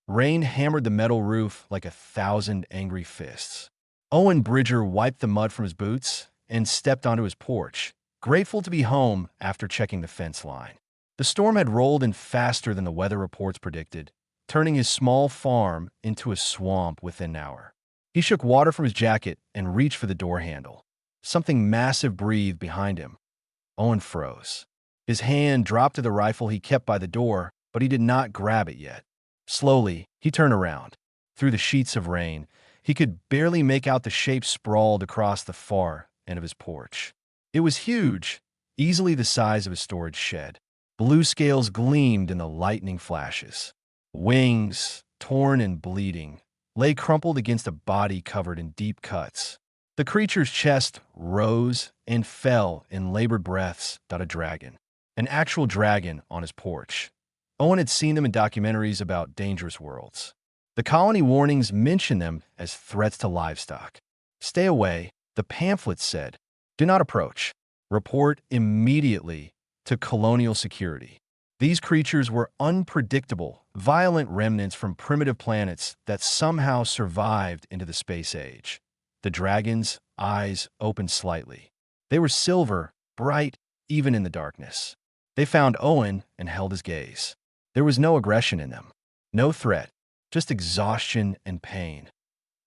Rain hammered the metal roof like 1,000 angry fists. Owen Bridger wiped the mud from his boots and stepped onto his porch, grateful to be home after checking the fence line. The storm had rolled in faster than the weather reports predicted, turning his small farm into a swamp within an hour. He shook water from his jacket and reached for the door handle. Something massive breathed behind him. Owen froze. His hand dropped to the rifle he kept by the door, but he did not grab it yet. Slowly, he turned around. Through the sheets of rain, he could barely make out the shape sprawled across the far end of his porch. It was huge, easily the size of a storage shed. Blue scales gleamed in the lightning flashes. Wings, torn and bleeding, lay crumpled against a body covered in deep cuts. The creature's chest rose and fell in labored breaths. A dragon. An actual dragon on his porch. Owen had seen them in documentaries about dangerous worlds. The colony warnings mentioned them as threats to livestock. Stay away, the pamphlets said. Do not approach. Report immediately to colonial security. These creatures were unpredictable, violent remnants from primitive planets that somehow survived into the space age. The dragon's eyes opened slightly. They were silver, bright, even in the darkness. They found Owen and held his gaze. There was no aggression in them, no threat, just exhaustion and pain.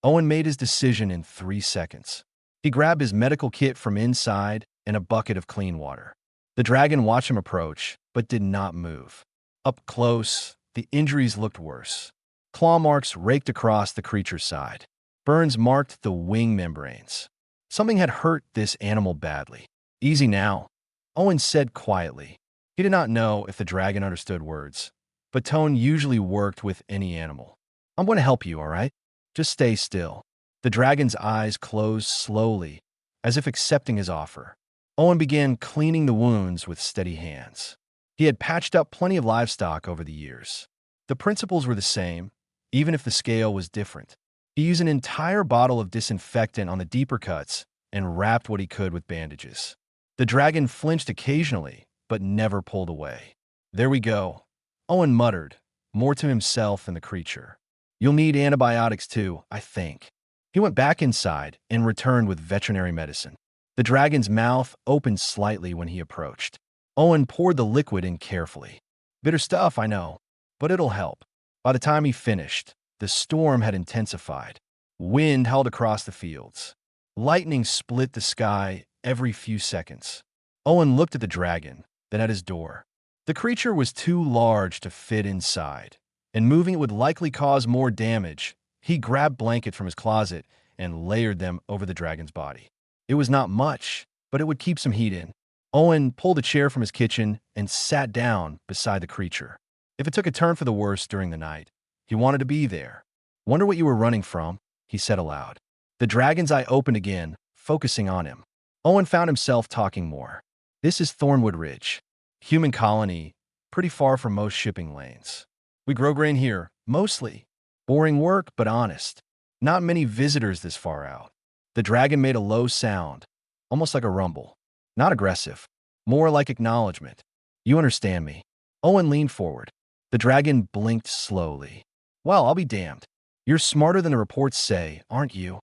Owen made his decision in 3 seconds. He grabbed his medical kit from inside and a bucket of clean water. The dragon watched him approach, but did not move. Up close, the injuries looked worse. Claw marks raked across the creature's side. Burns marked the wing membranes. Something had hurt this animal badly. Easy now, Owen said quietly. He did not know if the dragon understood words, but tone usually worked with any animal. I'm going to help you, all right? Just stay still. The dragon's eyes closed slowly, as if accepting his offer. Owen began cleaning the wounds with steady hands. He had patched up plenty of livestock over the years. The principles were the same, even if the scale was different. He used an entire bottle of disinfectant on the deeper cuts and wrapped what he could with bandages. The dragon flinched occasionally, but never pulled away. There we go, Owen muttered, more to himself than the creature. You'll need antibiotics too, I think. He went back inside and returned with veterinary medicine. The dragon's mouth opened slightly when he approached. Owen poured the liquid in carefully. Bitter stuff, I know, but it'll help. By the time he finished, the storm had intensified. Wind howled across the fields. Lightning split the sky every few seconds. Owen looked at the dragon, then at his door. The creature was too large to fit inside, and moving it would likely cause more damage. He grabbed blankets from his closet and layered them over the dragon's body. It was not much, but it would keep some heat in. Owen pulled a chair from his kitchen and sat down beside the creature. If it took a turn for the worse during the night, he wanted to be there. Wonder what you were running from, he said aloud. The dragon's eye opened again, focusing on him. Owen found himself talking more. This is Thornwood Ridge. Human colony, pretty far from most shipping lanes. We grow grain here, mostly. Boring work, but honest. Not many visitors this far out. The dragon made a low sound, almost like a rumble. Not aggressive, more like acknowledgement. You understand me. Owen leaned forward. The dragon blinked slowly. Well, I'll be damned. You're smarter than the reports say, aren't you?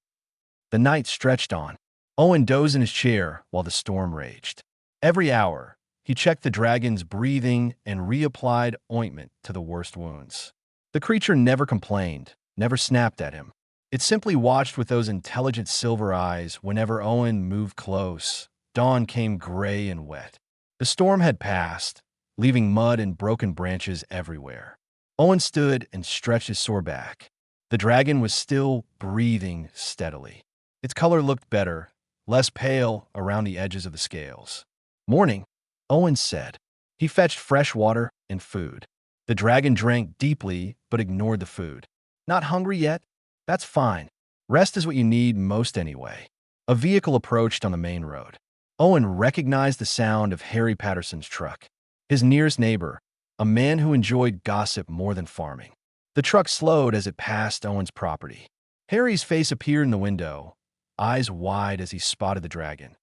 The night stretched on. Owen dozed in his chair while the storm raged. Every hour, he checked the dragon's breathing and reapplied ointment to the worst wounds. The creature never complained, never snapped at him. It simply watched with those intelligent silver eyes whenever Owen moved close. Dawn came gray and wet. The storm had passed, leaving mud and broken branches everywhere. Owen stood and stretched his sore back. The dragon was still breathing steadily. Its color looked better, less pale around the edges of the scales. Morning, Owen said. He fetched fresh water and food. The dragon drank deeply but ignored the food. Not hungry yet? That's fine. Rest is what you need most anyway. A vehicle approached on the main road. Owen recognized the sound of Harry Patterson's truck. His nearest neighbor, a man who enjoyed gossip more than farming. The truck slowed as it passed Owen's property. Harry's face appeared in the window, eyes wide as he spotted the dragon.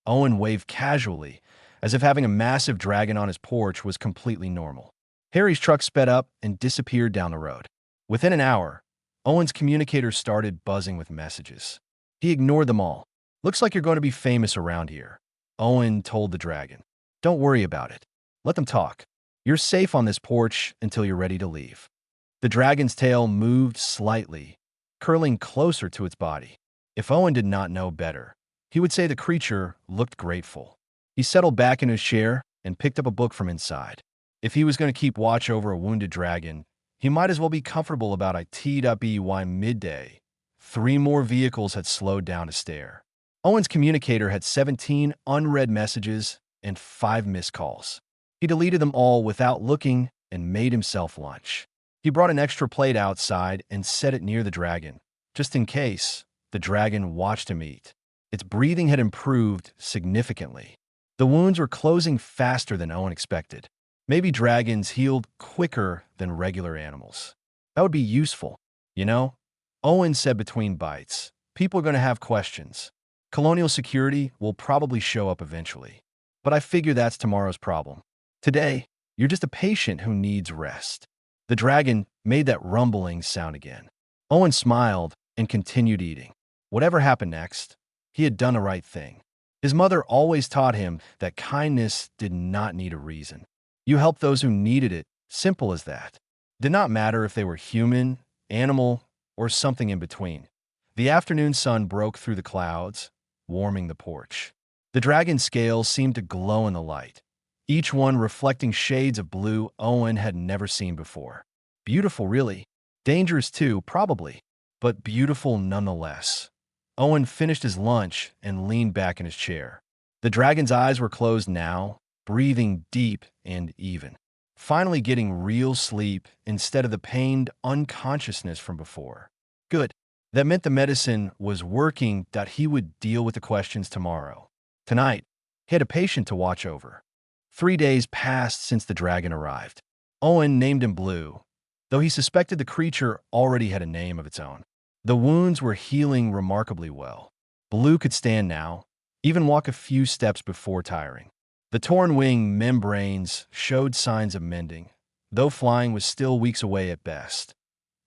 Owen waved casually, as if having a massive dragon on his porch was completely normal. Harry's truck sped up and disappeared down the road. Within an hour, Owen's communicator started buzzing with messages. He ignored them all. Looks like you're going to be famous around here, Owen told the dragon. Don't worry about it. Let them talk. You're safe on this porch until you're ready to leave. The dragon's tail moved slightly, curling closer to its body. If Owen did not know better, he would say the creature looked grateful. He settled back in his chair and picked up a book from inside. If he was going to keep watch over a wounded dragon, he might as well be comfortable about it. Midday. 3 more vehicles had slowed down to stare. Owen's communicator had 17 unread messages and 5 missed calls. He deleted them all without looking and made himself lunch. He brought an extra plate outside and set it near the dragon, just in case. The dragon watched him eat. Its breathing had improved significantly. The wounds were closing faster than Owen expected. Maybe dragons healed quicker than regular animals. That would be useful. You know, Owen said between bites, people are going to have questions. Colonial security will probably show up eventually. But I figure that's tomorrow's problem. Today, you're just a patient who needs rest. The dragon made that rumbling sound again. Owen smiled and continued eating. Whatever happened next, he had done the right thing. His mother always taught him that kindness did not need a reason. You helped those who needed it, simple as that. Did not matter if they were human, animal, or something in between. The afternoon sun broke through the clouds, warming the porch. The dragon's scales seemed to glow in the light, each one reflecting shades of blue Owen had never seen before. Beautiful, really. Dangerous too, probably, but beautiful nonetheless. Owen finished his lunch and leaned back in his chair. The dragon's eyes were closed now, breathing deep and even. Finally getting real sleep instead of the pained unconsciousness from before. Good. That meant the medicine was working, that he would deal with the questions tomorrow. Tonight, he had a patient to watch over. 3 days passed since the dragon arrived. Owen named him Blue, though he suspected the creature already had a name of its own. The wounds were healing remarkably well. Blue could stand now, even walk a few steps before tiring. The torn wing membranes showed signs of mending, though flying was still weeks away at best.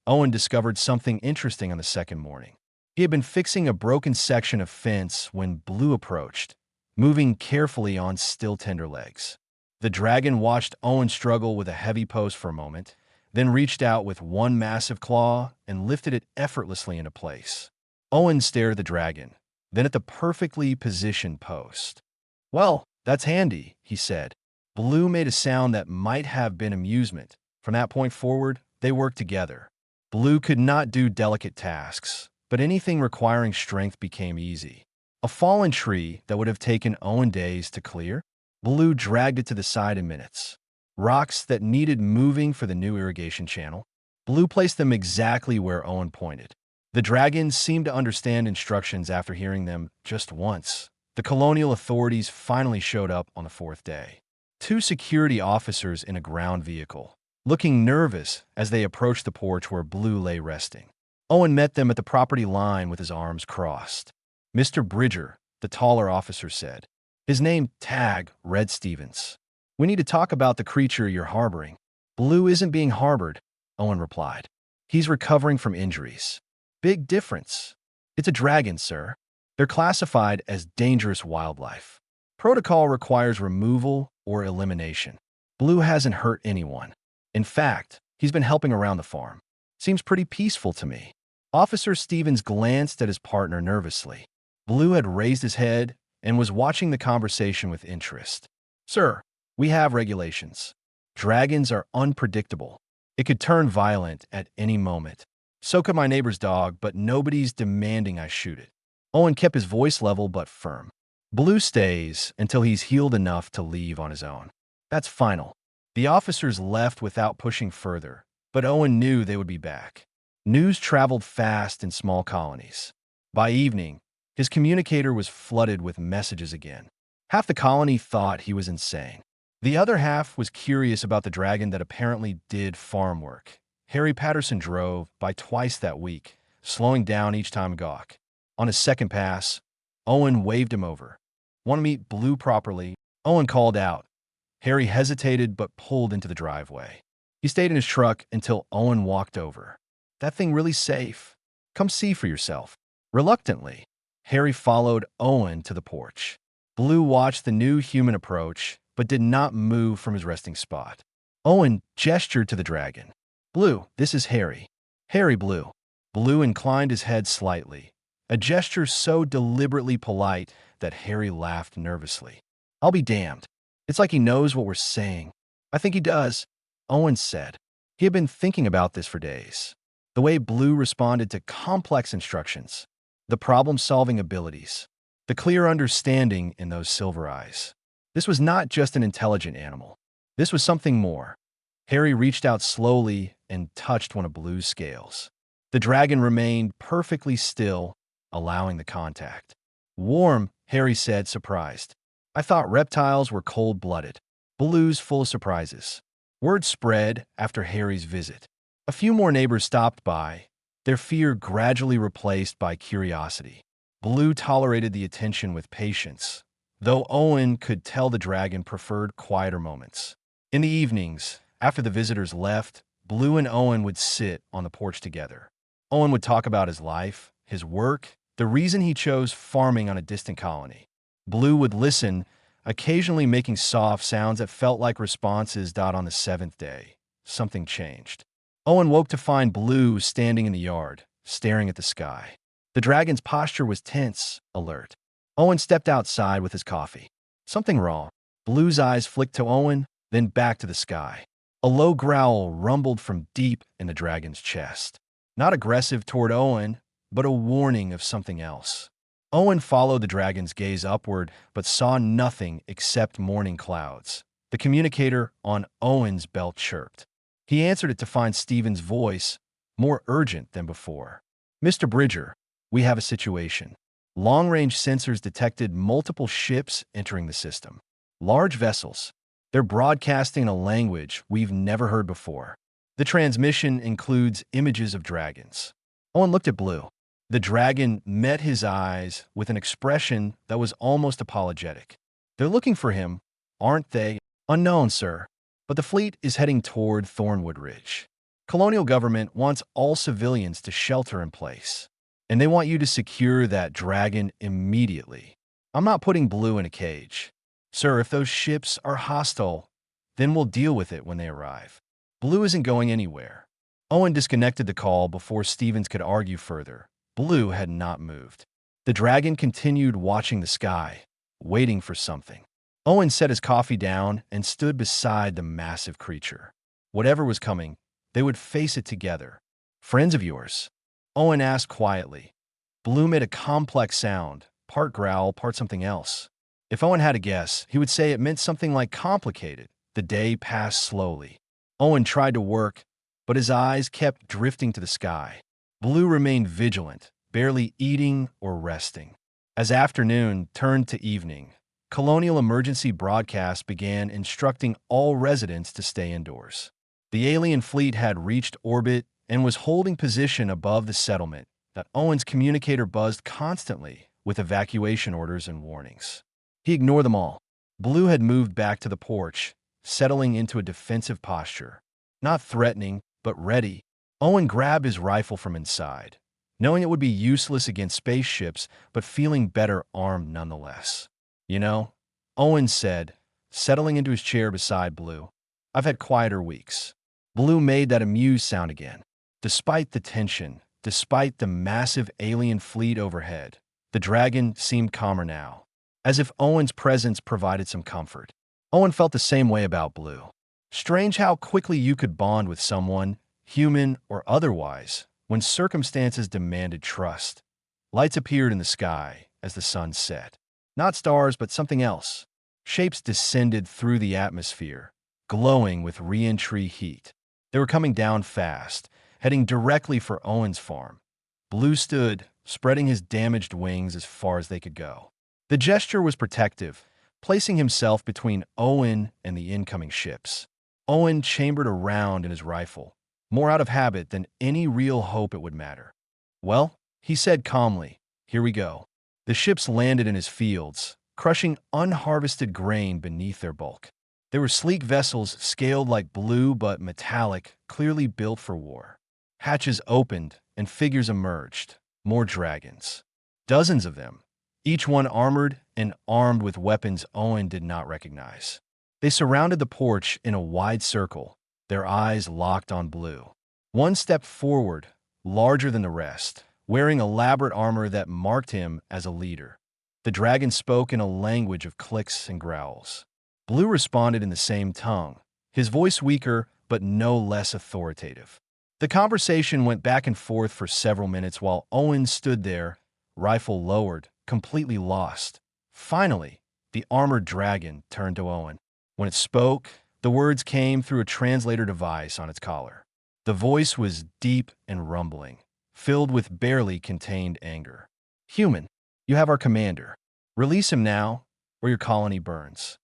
Owen discovered something interesting on the second morning. He had been fixing a broken section of fence when Blue approached, moving carefully on still tender legs. The dragon watched Owen struggle with a heavy post for a moment, then reached out with one massive claw and lifted it effortlessly into place. Owen stared at the dragon, then at the perfectly positioned post. Well, that's handy, he said. Blue made a sound that might have been amusement. From that point forward, they worked together. Blue could not do delicate tasks, but anything requiring strength became easy. A fallen tree that would have taken Owen days to clear, Blue dragged it to the side in minutes. Rocks that needed moving for the new irrigation channel, Blue placed them exactly where Owen pointed. The dragon seemed to understand instructions after hearing them just once. The colonial authorities finally showed up on the 4th day. 2 security officers in a ground vehicle, looking nervous as they approached the porch where Blue lay resting. Owen met them at the property line with his arms crossed. Mr. Bridger, the taller officer said. His name, Tag, Red Stevens. We need to talk about the creature you're harboring. Blue isn't being harbored, Owen replied. He's recovering from injuries. Big difference. It's a dragon, sir. They're classified as dangerous wildlife. Protocol requires removal or elimination. Blue hasn't hurt anyone. In fact, he's been helping around the farm. Seems pretty peaceful to me. Officer Stevens glanced at his partner nervously. Blue had raised his head and was watching the conversation with interest. Sir, we have regulations. Dragons are unpredictable. It could turn violent at any moment. So could my neighbor's dog, but nobody's demanding I shoot it. Owen kept his voice level but firm. Blue stays until he's healed enough to leave on his own. That's final. The officers left without pushing further, but Owen knew they would be back. News traveled fast in small colonies. By evening, his communicator was flooded with messages again. Half the colony thought he was insane. The other half was curious about the dragon that apparently did farm work. Harry Patterson drove by twice that week, slowing down each time gawk. On his second pass, Owen waved him over. Want to meet Blue properly? Owen called out. Harry hesitated but pulled into the driveway. He stayed in his truck until Owen walked over. that thing really safe? Come see for yourself." Reluctantly, Harry followed Owen to the porch. Blue watched the new human approach, but did not move from his resting spot. Owen gestured to the dragon. "Blue, this is Harry." "Harry, Blue." Blue inclined his head slightly, a gesture so deliberately polite that Harry laughed nervously. "I'll be damned. It's like he knows what we're saying." "I think he does," Owen said. He had been thinking about this for days. The way Blue responded to complex instructions, the problem-solving abilities, the clear understanding in those silver eyes. This was not just an intelligent animal. This was something more. Harry reached out slowly and touched one of Blue's scales. The dragon remained perfectly still, allowing the contact. "Warm," Harry said, surprised. "I thought reptiles were cold-blooded." Blue's full of surprises. Word spread after Harry's visit. A few more neighbors stopped by, their fear gradually replaced by curiosity. Blue tolerated the attention with patience, though Owen could tell the dragon preferred quieter moments. In the evenings, after the visitors left, Blue and Owen would sit on the porch together. Owen would talk about his life, his work, the reason he chose farming on a distant colony. Blue would listen, occasionally making soft sounds that felt like responses. On the seventh day, something changed. Owen woke to find Blue standing in the yard, staring at the sky. The dragon's posture was tense, alert. Owen stepped outside with his coffee. "Something wrong." Blue's eyes flicked to Owen, then back to the sky. A low growl rumbled from deep in the dragon's chest. Not aggressive toward Owen, but a warning of something else. Owen followed the dragon's gaze upward, but saw nothing except morning clouds. The communicator on Owen's belt chirped. He answered it to find Stephen's voice, more urgent than before. "Mr. Bridger, we have a situation." Long-range sensors detected multiple ships entering the system. Large vessels. They're broadcasting a language we've never heard before. The transmission includes images of dragons. Owen looked at Blue. The dragon met his eyes with an expression that was almost apologetic. "They're looking for him, aren't they?" "Unknown, sir. But the fleet is heading toward Thornwood Ridge. Colonial government wants all civilians to shelter in place, and they want you to secure that dragon immediately." "I'm not putting Blue in a cage. Sir, if those ships are hostile, then we'll deal with it when they arrive. Blue isn't going anywhere." Owen disconnected the call before Stevens could argue further. Blue had not moved. The dragon continued watching the sky, waiting for something. Owen set his coffee down and stood beside the massive creature. Whatever was coming, they would face it together. "Friends of yours?" Owen asked quietly. Blue made a complex sound, part growl, part something else. If Owen had a guess, he would say it meant something like complicated. The day passed slowly. Owen tried to work, but his eyes kept drifting to the sky. Blue remained vigilant, barely eating or resting. As afternoon turned to evening, Colonial emergency broadcasts began instructing all residents to stay indoors. The alien fleet had reached orbit and was holding position above the settlement. That Owen's communicator buzzed constantly with evacuation orders and warnings. He ignored them all. Blue had moved back to the porch, settling into a defensive posture. Not threatening, but ready. Owen grabbed his rifle from inside, knowing it would be useless against spaceships, but feeling better armed nonetheless. "You know," Owen said, settling into his chair beside Blue, "I've had quieter weeks." Blue made that amused sound again. Despite the tension, despite the massive alien fleet overhead, the dragon seemed calmer now, as if Owen's presence provided some comfort. Owen felt the same way about Blue. Strange how quickly you could bond with someone, human or otherwise, when circumstances demanded trust. Lights appeared in the sky as the sun set. Not stars, but something else. Shapes descended through the atmosphere, glowing with re-entry heat. They were coming down fast, heading directly for Owen's farm. Blue stood, spreading his damaged wings as far as they could go. The gesture was protective, placing himself between Owen and the incoming ships. Owen chambered a round in his rifle, more out of habit than any real hope it would matter. "Well," he said calmly, "here we go." The ships landed in his fields, crushing unharvested grain beneath their bulk. They were sleek vessels scaled like blue but metallic, clearly built for war. Hatches opened, and figures emerged. More dragons. Dozens of them, each one armored and armed with weapons Owen did not recognize. They surrounded the porch in a wide circle, their eyes locked on Blue. One stepped forward, larger than the rest, wearing elaborate armor that marked him as a leader. The dragon spoke in a language of clicks and growls. Blue responded in the same tongue, his voice weaker but no less authoritative. The conversation went back and forth for several minutes while Owen stood there, rifle lowered, completely lost. Finally, the armored dragon turned to Owen. When it spoke, the words came through a translator device on its collar. The voice was deep and rumbling, filled with barely contained anger. "Human, you have our commander. Release him now, or your colony burns."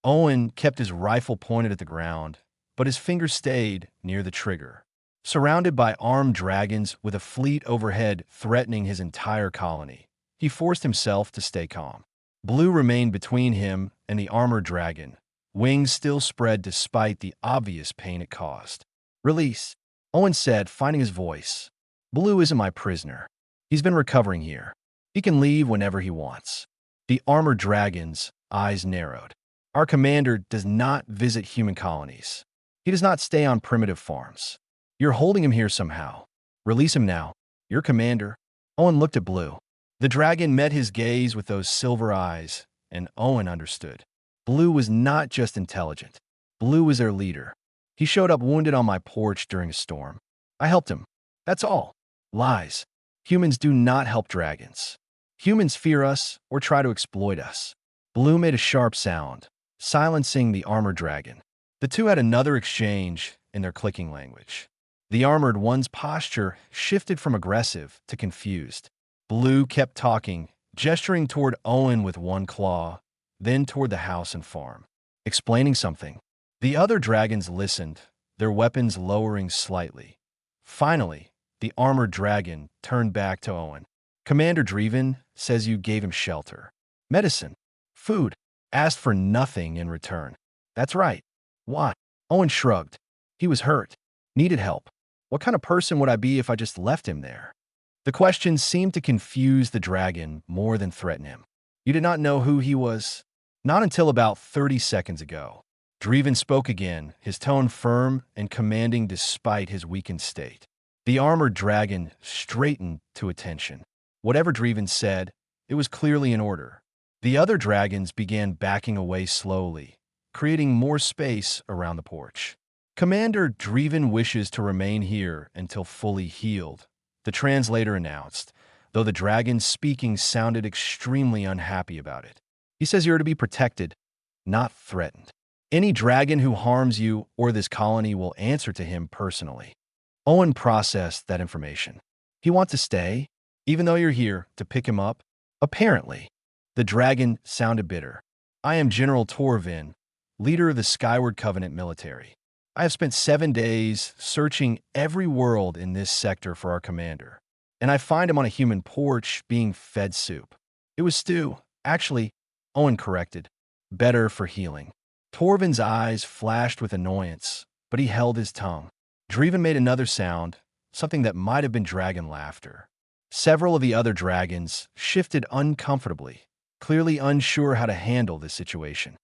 Owen kept his rifle pointed at the ground, but his fingers stayed near the trigger. Surrounded by armed dragons with a fleet overhead threatening his entire colony, he forced himself to stay calm. Blue remained between him and the armored dragon, wings still spread despite the obvious pain it caused. "Release," Owen said, finding his voice. "Blue isn't my prisoner. He's been recovering here. He can leave whenever he wants." The armored dragon's eyes narrowed. "Our commander does not visit human colonies. He does not stay on primitive farms. You're holding him here somehow. Release him now. Your commander." Owen looked at Blue. The dragon met his gaze with those silver eyes, and Owen understood. Blue was not just intelligent. Blue was their leader. "He showed up wounded on my porch during a storm. I helped him. That's all." Lies. Humans do not help dragons. Humans fear us or try to exploit us. Blue made a sharp sound, silencing the armored dragon. The two had another exchange in their clicking language. The armored one's posture shifted from aggressive to confused. Blue kept talking, gesturing toward Owen with one claw, then toward the house and farm, explaining something. The other dragons listened, their weapons lowering slightly. Finally, the armored dragon turned back to Owen. "Commander Dreven says you gave him shelter, medicine, food, asked for nothing in return." "That's right." "Why?" Owen shrugged. "He was hurt, needed help. What kind of person would I be if I just left him there?" The question seemed to confuse the dragon more than threaten him. "You did not know who he was?" "Not until about 30 seconds ago." Dreven spoke again, his tone firm and commanding despite his weakened state. The armored dragon straightened to attention. Whatever Dreven said, it was clearly in order. The other dragons began backing away slowly, creating more space around the porch. "Commander Dreven wishes to remain here until fully healed," the translator announced, though the dragon speaking sounded extremely unhappy about it. "He says you're to be protected, not threatened. Any dragon who harms you or this colony will answer to him personally." Owen processed that information. "He wants to stay, even though you're here to pick him up?" "Apparently." The dragon sounded bitter. "I am General Torvin, leader of the Skyward Covenant military. I have spent 7 days searching every world in this sector for our commander, and I find him on a human porch being fed soup. It was stew, actually," Owen corrected. "Better for healing." Torvin's eyes flashed with annoyance, but he held his tongue. Dreven made another sound, something that might have been dragon laughter. Several of the other dragons shifted uncomfortably, clearly unsure how to handle this situation.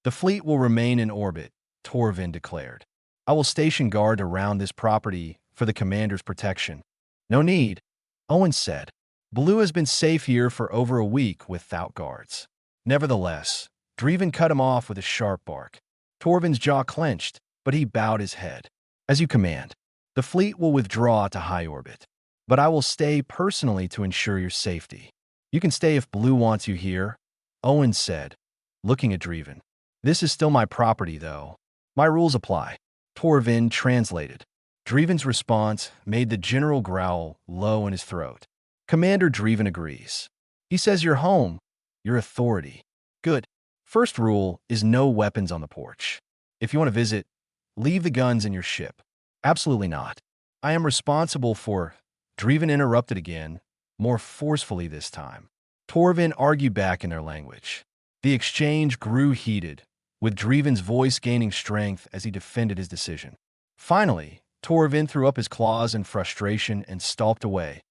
"The fleet will remain in orbit," Torvin declared. "I will station guard around this property for the commander's protection." "No need," Owen said. "Blue has been safe here for over a week without guards." Nevertheless, Dreven cut him off with a sharp bark. Torvin's jaw clenched, but he bowed his head. "As you command. The fleet will withdraw to high orbit, but I will stay personally to ensure your safety." "You can stay if Blue wants you here," Owen said, looking at Dreven. "This is still my property, though. My rules apply." Torvin translated. Dreven's response made the general growl low in his throat. "Commander Dreven agrees. He says you're home, your authority." "Good. First rule is no weapons on the porch. If you want to visit, leave the guns in your ship." "Absolutely not. I am responsible for—" Dreven interrupted again, more forcefully this time. Torvin argued back in their language. The exchange grew heated, with Dreven's voice gaining strength as he defended his decision. Finally, Torvin threw up his claws in frustration and stalked away,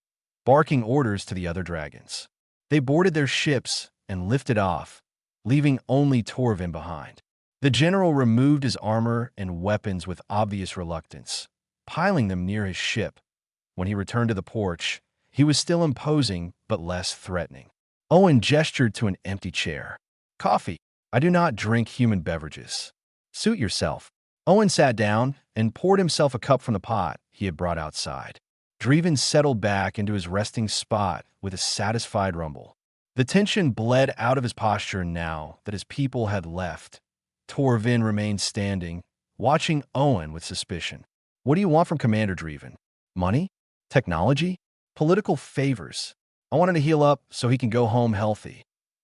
barking orders to the other dragons. They boarded their ships and lifted off, leaving only Torvin behind. The general removed his armor and weapons with obvious reluctance, piling them near his ship. When he returned to the porch, he was still imposing but less threatening. Owen gestured to an empty chair. "Coffee. I do not drink human beverages. Suit yourself." Owen sat down and poured himself a cup from the pot he had brought outside. Dreven settled back into his resting spot with a satisfied rumble. The tension bled out of his posture now that his people had left. Torvin remained standing, watching Owen with suspicion. "What do you want from Commander Dreven? Money? Technology? Political favors? I want him to heal up so he can go home healthy,"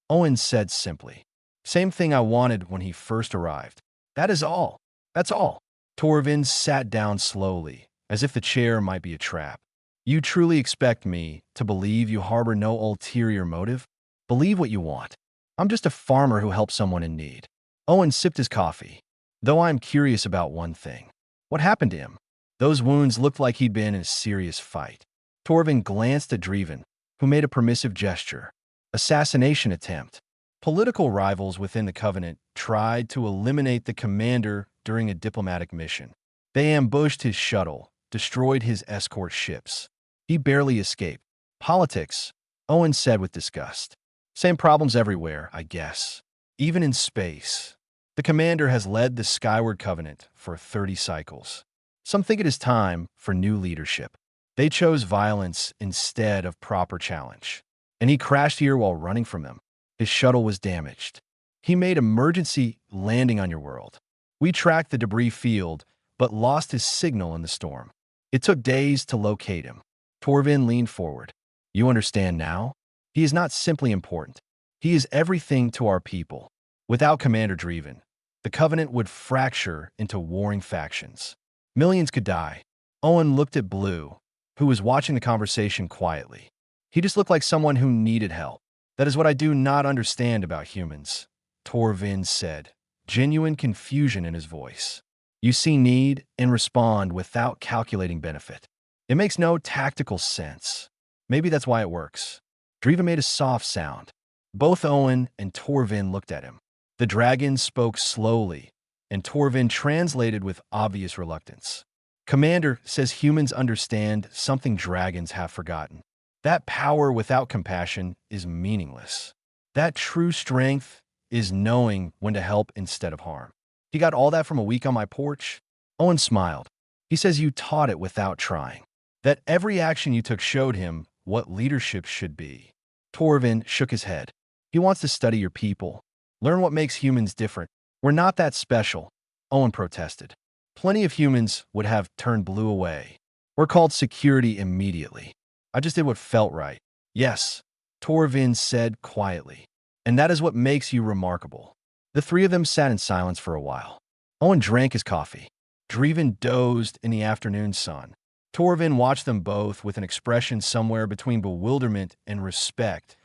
Owen said simply. "Same thing I wanted when he first arrived. That is all. That's all." Torvin sat down slowly, as if the chair might be a trap. "You truly expect me to believe you harbor no ulterior motive? Believe what you want. I'm just a farmer who helps someone in need." Owen sipped his coffee. "Though I'm curious about one thing. What happened to him? Those wounds looked like he'd been in a serious fight." Torvin glanced at Dreven, who made a permissive gesture. "Assassination attempt. Political rivals within the Covenant tried to eliminate the commander during a diplomatic mission. They ambushed his shuttle, destroyed his escort ships. He barely escaped. Politics," Owen said with disgust. "Same problems everywhere, I guess. Even in space. The commander has led the Skyward Covenant for 30 cycles. Some think it is time for new leadership. They chose violence instead of proper challenge. And he crashed here while running from them. His shuttle was damaged. He made emergency landing on your world. We tracked the debris field, but lost his signal in the storm. It took days to locate him." Torvin leaned forward. "You understand now? He is not simply important. He is everything to our people. Without Commander Dreven, the Covenant would fracture into warring factions. Millions could die." Owen looked at Blue, who was watching the conversation quietly. "He just looked like someone who needed help. That is what I do not understand about humans," Torvin said, genuine confusion in his voice. "You see need and respond without calculating benefit. It makes no tactical sense. Maybe that's why it works." Dreven made a soft sound. Both Owen and Torvin looked at him. The dragon spoke slowly, and Torvin translated with obvious reluctance. "Commander says humans understand something dragons have forgotten. That power without compassion is meaningless. That true strength is knowing when to help instead of harm. He got all that from a week on my porch?" Owen smiled. "He says you taught it without trying. That every action you took showed him what leadership should be." Torvin shook his head. "He wants to study your people. Learn what makes humans different. We're not that special," Owen protested. "Plenty of humans would have turned Blue away. We're called security immediately. I just did what felt right." "Yes," Torvin said quietly. "And that is what makes you remarkable." The three of them sat in silence for a while. Owen drank his coffee. Dreven dozed in the afternoon sun. Torvin watched them both with an expression somewhere between bewilderment and respect.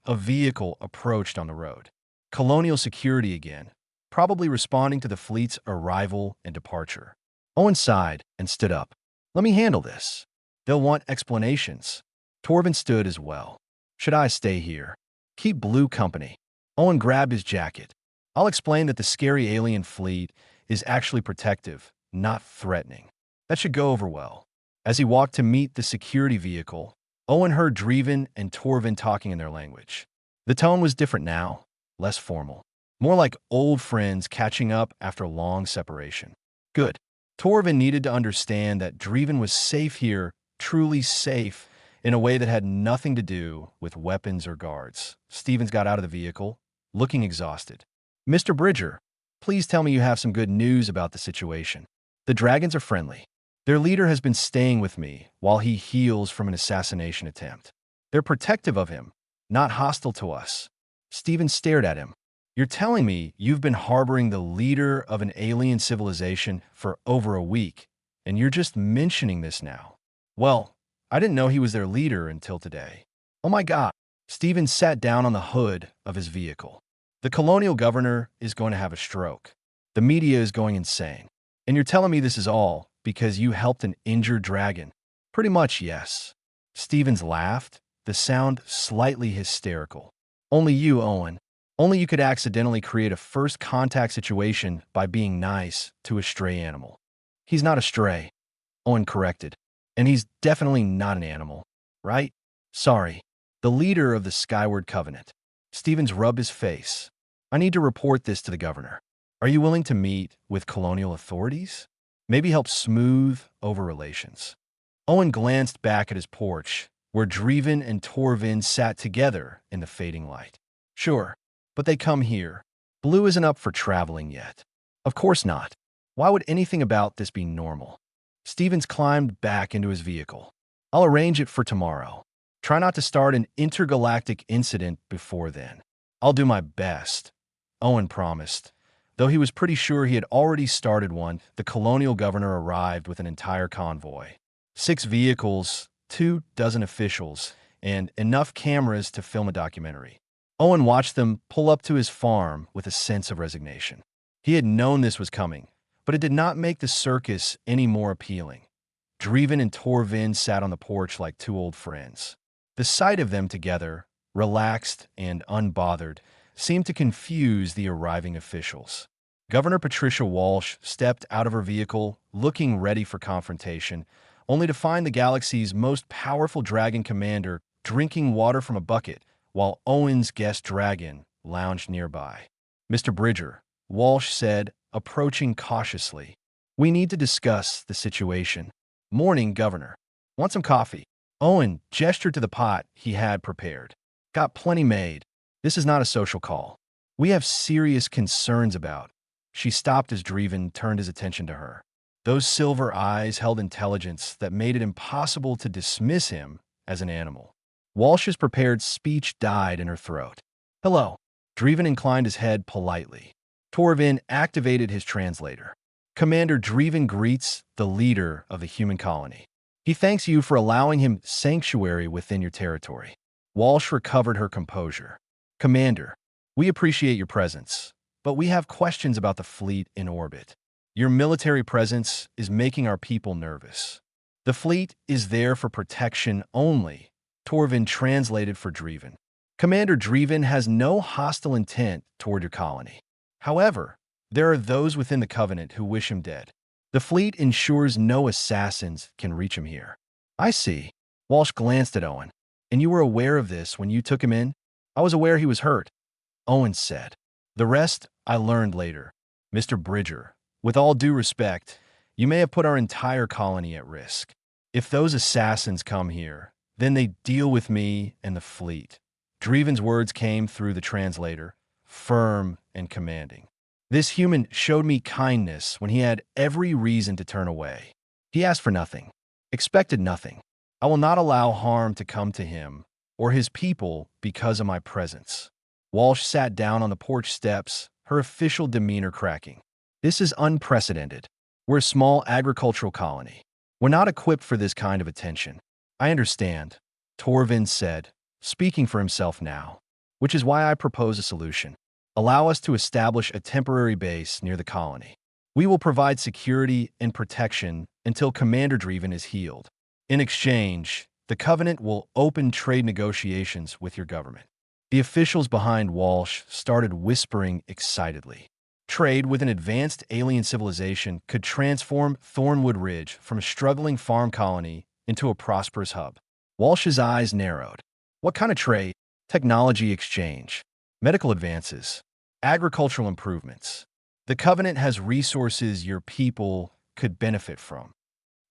A vehicle approached on the road. Colonial security again, probably responding to the fleet's arrival and departure. Owen sighed and stood up. "Let me handle this. They'll want explanations." Torvin stood as well. "Should I stay here? Keep Blue company." Owen grabbed his jacket. "I'll explain that the scary alien fleet is actually protective, not threatening. That should go over well." As he walked to meet the security vehicle, Owen heard Dreven and Torvin talking in their language. The tone was different now, less formal. More like old friends catching up after a long separation. Good. Torvin needed to understand that Dreven was safe here, truly safe, in a way that had nothing to do with weapons or guards. Stevens got out of the vehicle, looking exhausted. "Mr. Bridger, please tell me you have some good news about the situation." "The dragons are friendly. Their leader has been staying with me while he heals from an assassination attempt. They're protective of him, not hostile to us." Stevens stared at him. "You're telling me you've been harboring the leader of an alien civilization for over a week, and you're just mentioning this now?" "Well, I didn't know he was their leader until today." "Oh my God." Stevens sat down on the hood of his vehicle. "The colonial governor is going to have a stroke. The media is going insane. And you're telling me this is all because you helped an injured dragon. Pretty much, yes. Stevens laughed, the sound slightly hysterical. Only you, Owen. Only you could accidentally create a first contact situation by being nice to a stray animal. He's not a stray, Owen corrected. And he's definitely not an animal, right? Sorry. The leader of the Skyward Covenant. Stevens rubbed his face. I need to report this to the governor. Are you willing to meet with colonial authorities? Maybe help smooth over relations. Owen glanced back at his porch, where Dreven and Torvin sat together in the fading light. Sure, but they come here. Blue isn't up for traveling yet. Of course not. Why would anything about this be normal? Stevens climbed back into his vehicle. I'll arrange it for tomorrow. Try not to start an intergalactic incident before then. I'll do my best, Owen promised. Though he was pretty sure he had already started one, the colonial governor arrived with an entire convoy. 6 vehicles, 24 officials, and enough cameras to film a documentary. Owen watched them pull up to his farm with a sense of resignation. He had known this was coming, but it did not make the circus any more appealing. Dreven and Torvin sat on the porch like 2 old friends. The sight of them together, relaxed and unbothered, seemed to confuse the arriving officials. Governor Patricia Walsh stepped out of her vehicle, looking ready for confrontation, only to find the galaxy's most powerful dragon commander drinking water from a bucket, while Owen's guest dragon lounged nearby. Mr. Bridger, Walsh said, approaching cautiously. We need to discuss the situation. Morning, Governor. Want some coffee? Owen gestured to the pot he had prepared. Got plenty made. This is not a social call. We have serious concerns about. She stopped as Dreven turned his attention to her. Those silver eyes held intelligence that made it impossible to dismiss him as an animal. Walsh's prepared speech died in her throat. Hello. Dreven inclined his head politely. Torvin activated his translator. Commander Dreven greets the leader of the human colony. He thanks you for allowing him sanctuary within your territory. Walsh recovered her composure. Commander, we appreciate your presence, but we have questions about the fleet in orbit. Your military presence is making our people nervous. The fleet is there for protection only, Torvin translated for Dreven. Commander Dreven has no hostile intent toward your colony. However, there are those within the Covenant who wish him dead. The fleet ensures no assassins can reach him here. I see. Walsh glanced at Owen. And you were aware of this when you took him in? I was aware he was hurt, Owen said. The rest I learned later. Mr. Bridger, with all due respect, you may have put our entire colony at risk. If those assassins come here, then they deal with me and the fleet. Dreven's words came through the translator, firm and commanding. This human showed me kindness when he had every reason to turn away. He asked for nothing, expected nothing. I will not allow harm to come to him or his people because of my presence. Walsh sat down on the porch steps, her official demeanor cracking. This is unprecedented. We're a small agricultural colony. We're not equipped for this kind of attention. I understand, Torvin said, speaking for himself now, which is why I propose a solution. Allow us to establish a temporary base near the colony. We will provide security and protection until Commander Dreven is healed. In exchange, the Covenant will open trade negotiations with your government. The officials behind Walsh started whispering excitedly. Trade with an advanced alien civilization could transform Thornwood Ridge from a struggling farm colony into a prosperous hub. Walsh's eyes narrowed. What kind of trade? Technology exchange, medical advances, agricultural improvements. The Covenant has resources your people could benefit from.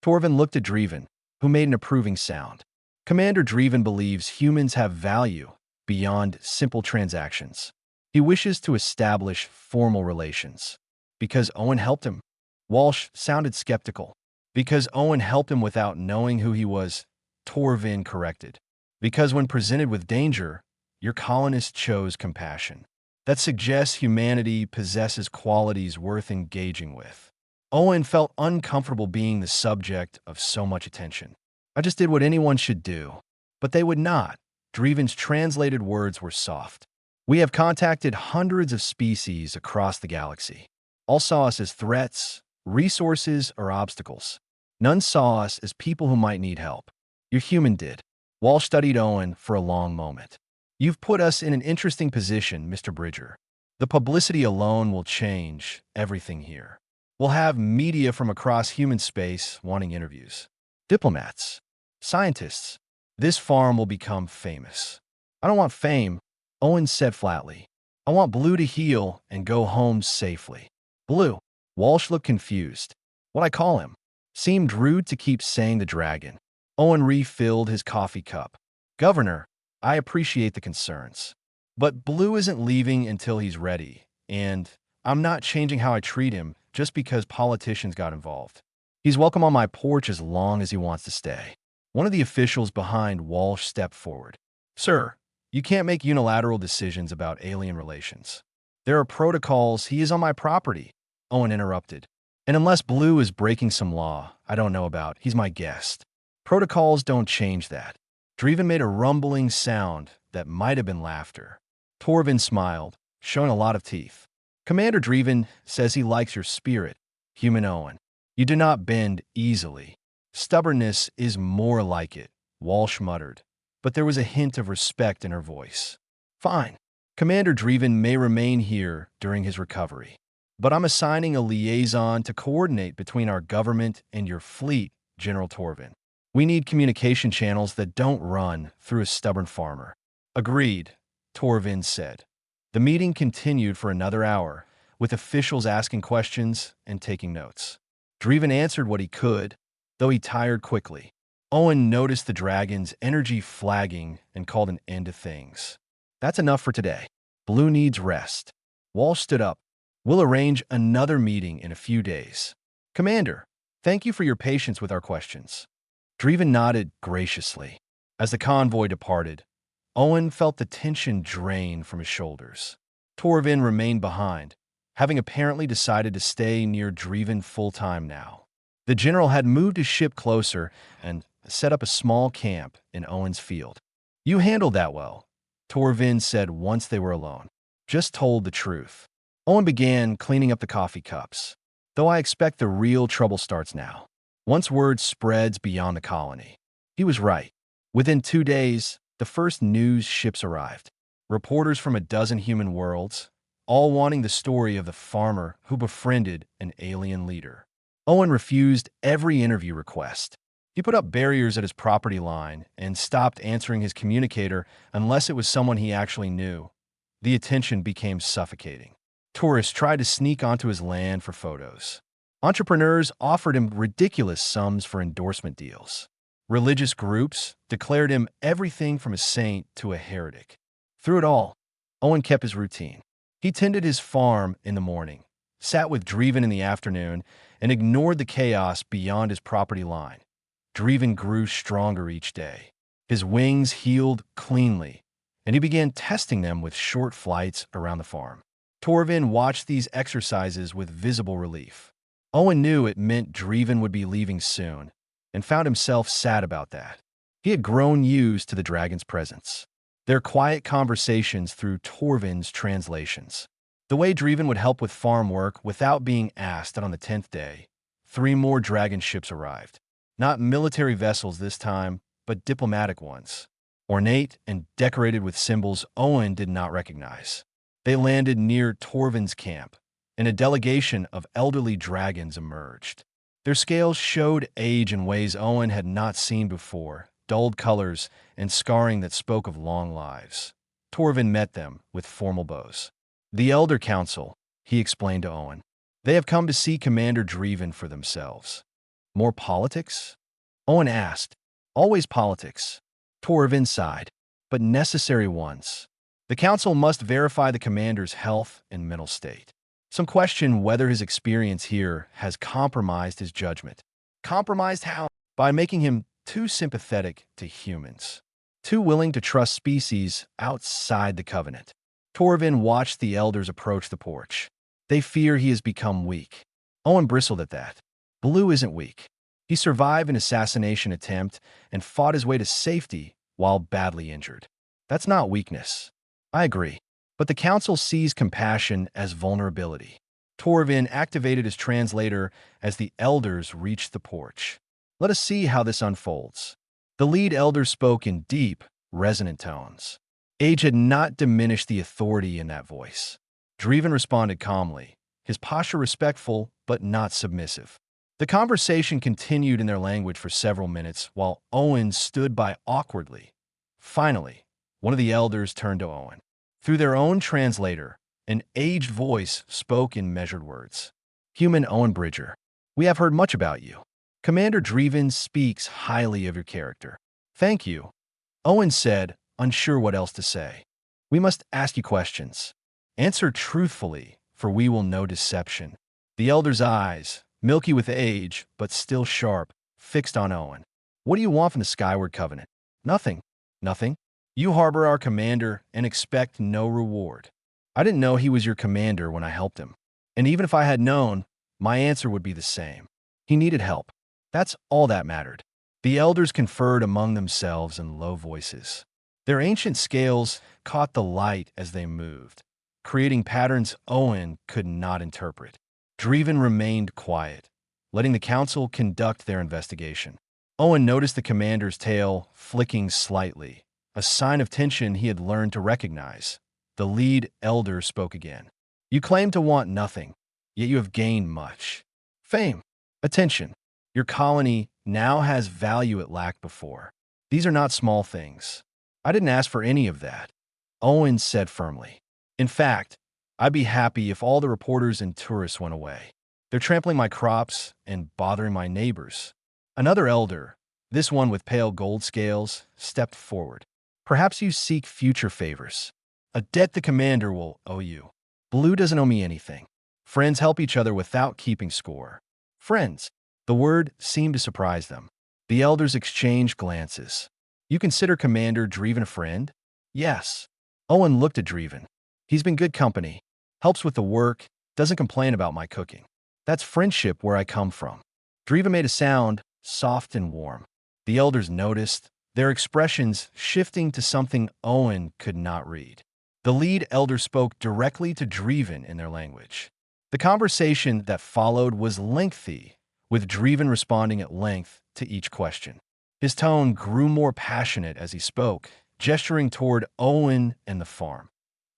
Torvin looked at Dreven, who made an approving sound. Commander Dreven believes humans have value beyond simple transactions. He wishes to establish formal relations. Because Owen helped him. Walsh sounded skeptical. Because Owen helped him without knowing who he was, Torvin corrected. Because when presented with danger, your colonists chose compassion. That suggests humanity possesses qualities worth engaging with. Owen felt uncomfortable being the subject of so much attention. I just did what anyone should do. But they would not. Dreven's translated words were soft. We have contacted hundreds of species across the galaxy. All saw us as threats resources or obstacles. None saw us as people who might need help. Your human did. Walsh studied Owen for a long moment. You've put us in an interesting position, Mr. Bridger. The publicity alone will change everything here. We'll have media from across human space wanting interviews. Diplomats. Scientists. This farm will become famous. I don't want fame, Owen said flatly. I want Blue to heal and go home safely. Blue. Walsh looked confused. What I call him? Seemed rude to keep saying the dragon. Owen refilled his coffee cup. Governor, I appreciate the concerns. But Blue isn't leaving until he's ready, and I'm not changing how I treat him just because politicians got involved. He's welcome on my porch as long as he wants to stay. One of the officials behind Walsh stepped forward. Sir, you can't make unilateral decisions about alien relations. There are protocols. He is on my property, Owen interrupted. And unless Blue is breaking some law I don't know about, he's my guest. Protocols don't change that. Dreven made a rumbling sound that might have been laughter. Torvin smiled, showing a lot of teeth. Commander Dreven says he likes your spirit, human Owen. You do not bend easily. Stubbornness is more like it, Walsh muttered, but there was a hint of respect in her voice. Fine. Commander Dreven may remain here during his recovery, but I'm assigning a liaison to coordinate between our government and your fleet, General Torvin. We need communication channels that don't run through a stubborn farmer. Agreed, Torvin said. The meeting continued for another hour, with officials asking questions and taking notes. Dreven answered what he could, though he tired quickly. Owen noticed the dragon's energy flagging and called an end to things. That's enough for today. Blue needs rest. Walsh stood up. We'll arrange another meeting in a few days. Commander, thank you for your patience with our questions. Dreven nodded graciously. As the convoy departed, Owen felt the tension drain from his shoulders. Torvin remained behind, having apparently decided to stay near Dreven full-time now. The general had moved his ship closer and set up a small camp in Owen's field. You handled that well, Torvin said once they were alone. Just told the truth. Owen began cleaning up the coffee cups, though I expect the real trouble starts now. Once word spreads beyond the colony. He was right. Within 2 days, the first news ships arrived. Reporters from a dozen human worlds, all wanting the story of the farmer who befriended an alien leader. Owen refused every interview request. He put up barriers at his property line and stopped answering his communicator unless it was someone he actually knew. The attention became suffocating. Tourists tried to sneak onto his land for photos. Entrepreneurs offered him ridiculous sums for endorsement deals. Religious groups declared him everything from a saint to a heretic. Through it all, Owen kept his routine. He tended his farm in the morning, sat with Dreven in the afternoon, and ignored the chaos beyond his property line. Dreven grew stronger each day. His wings healed cleanly, and he began testing them with short flights around the farm. Torvin watched these exercises with visible relief. Owen knew it meant Dreven would be leaving soon, and found himself sad about that. He had grown used to the dragon's presence. Their quiet conversations through Torvin's translations. The way Dreven would help with farm work without being asked, and on the 10th day, 3 more dragon ships arrived. Not military vessels this time, but diplomatic ones. Ornate and decorated with symbols Owen did not recognize. They landed near Torvin's camp, and a delegation of elderly dragons emerged. Their scales showed age in ways Owen had not seen before, dulled colors and scarring that spoke of long lives. Torvin met them with formal bows. The Elder Council, he explained to Owen. They have come to see Commander Dreven for themselves. More politics? Owen asked. Always politics. Torvin sighed. But necessary ones. The council must verify the commander's health and mental state. Some question whether his experience here has compromised his judgment. Compromised how? By making him too sympathetic to humans. Too willing to trust species outside the covenant. Torvin watched the elders approach the porch. They fear he has become weak. Owen bristled at that. Blue isn't weak. He survived an assassination attempt and fought his way to safety while badly injured. That's not weakness. I agree. But the council sees compassion as vulnerability. Torvin activated his translator as the elders reached the porch. Let us see how this unfolds. The lead elder spoke in deep, resonant tones. Age had not diminished the authority in that voice. Dreven responded calmly, his posture respectful but not submissive. The conversation continued in their language for several minutes while Owen stood by awkwardly. Finally, one of the elders turned to Owen. Through their own translator, an aged voice spoke in measured words. Human Owen Bridger, we have heard much about you. Commander Dreven speaks highly of your character. Thank you, Owen said, unsure what else to say. We must ask you questions. Answer truthfully, for we will know deception. The elder's eyes, milky with age, but still sharp, fixed on Owen. What do you want from the Skyward Covenant? Nothing. Nothing? You harbor our commander and expect no reward. I didn't know he was your commander when I helped him. And even if I had known, my answer would be the same. He needed help. That's all that mattered. The elders conferred among themselves in low voices. Their ancient scales caught the light as they moved, creating patterns Owen could not interpret. Dreven remained quiet, letting the council conduct their investigation. Owen noticed the commander's tail flicking slightly, a sign of tension he had learned to recognize. The lead elder spoke again. You claim to want nothing, yet you have gained much. Fame, attention. Your colony now has value it lacked before. These are not small things. I didn't ask for any of that, Owen said firmly. In fact, I'd be happy if all the reporters and tourists went away. They're trampling my crops and bothering my neighbors. Another elder, this one with pale gold scales, stepped forward. Perhaps you seek future favors. A debt the commander will owe you. Blue doesn't owe me anything. Friends help each other without keeping score. Friends. The word seemed to surprise them. The elders exchanged glances. You consider Commander Dreven a friend? Yes. Owen looked at Dreven. He's been good company. Helps with the work. Doesn't complain about my cooking. That's friendship where I come from. Dreven made a sound, soft and warm. The elders noticed, their expressions shifting to something Owen could not read. The lead elder spoke directly to Dreven in their language. The conversation that followed was lengthy, with Dreven responding at length to each question. His tone grew more passionate as he spoke, gesturing toward Owen and the farm.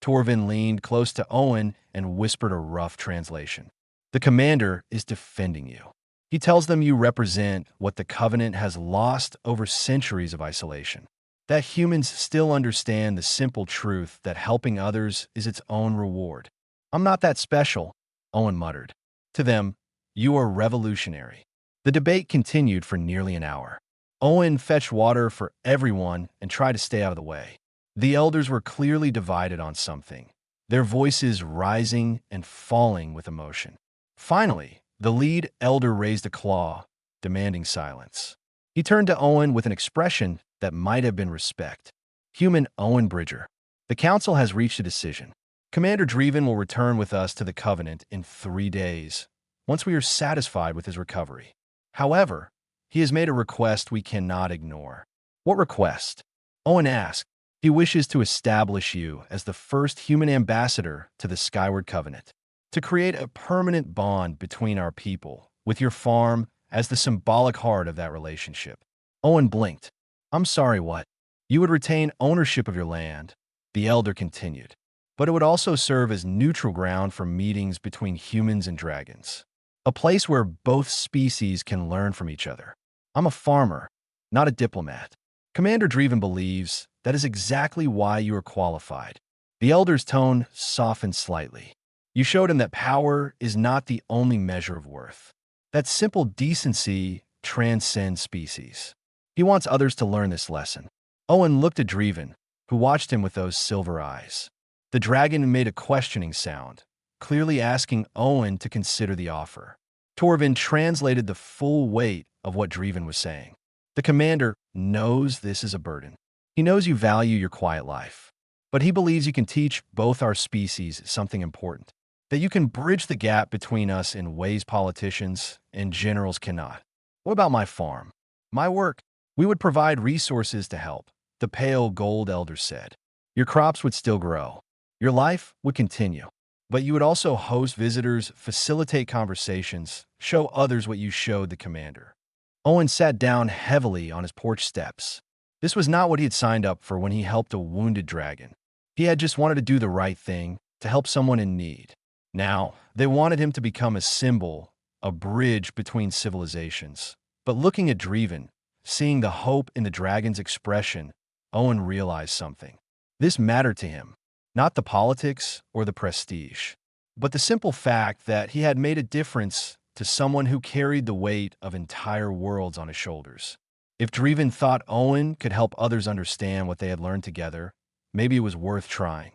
Torvin leaned close to Owen and whispered a rough translation. The commander is defending you. He tells them you represent what the Covenant has lost over centuries of isolation. That humans still understand the simple truth that helping others is its own reward. I'm not that special, Owen muttered. To them, you are revolutionary. The debate continued for nearly an hour. Owen fetched water for everyone and tried to stay out of the way. The elders were clearly divided on something, their voices rising and falling with emotion. Finally, the lead elder raised a claw, demanding silence. He turned to Owen with an expression that might have been respect. Human Owen Bridger, the council has reached a decision. Commander Dreven will return with us to the Covenant in 3 days, once we are satisfied with his recovery. However, he has made a request we cannot ignore. What request? Owen asked. He wishes to establish you as the first human ambassador to the Skyward Covenant, to create a permanent bond between our people, with your farm as the symbolic heart of that relationship. Owen blinked. I'm sorry, what? You would retain ownership of your land, the elder continued, but it would also serve as neutral ground for meetings between humans and dragons. A place where both species can learn from each other. I'm a farmer, not a diplomat. Commander Dreven believes that is exactly why you are qualified. The elder's tone softened slightly. You showed him that power is not the only measure of worth. That simple decency transcends species. He wants others to learn this lesson. Owen looked at Dreven, who watched him with those silver eyes. The dragon made a questioning sound, clearly asking Owen to consider the offer. Torvin translated the full weight of what Dreven was saying. The commander knows this is a burden. He knows you value your quiet life, but he believes you can teach both our species something important, that you can bridge the gap between us in ways politicians and generals cannot. What about my farm? My work? We would provide resources to help, the pale gold elder said. Your crops would still grow. Your life would continue. But you would also host visitors, facilitate conversations, show others what you showed the commander. Owen sat down heavily on his porch steps. This was not what he had signed up for when he helped a wounded dragon. He had just wanted to do the right thing, to help someone in need. Now, they wanted him to become a symbol, a bridge between civilizations. But looking at Dreven, seeing the hope in the dragon's expression, Owen realized something. This mattered to him, not the politics or the prestige, but the simple fact that he had made a difference to someone who carried the weight of entire worlds on his shoulders. If Dreven thought Owen could help others understand what they had learned together, maybe it was worth trying.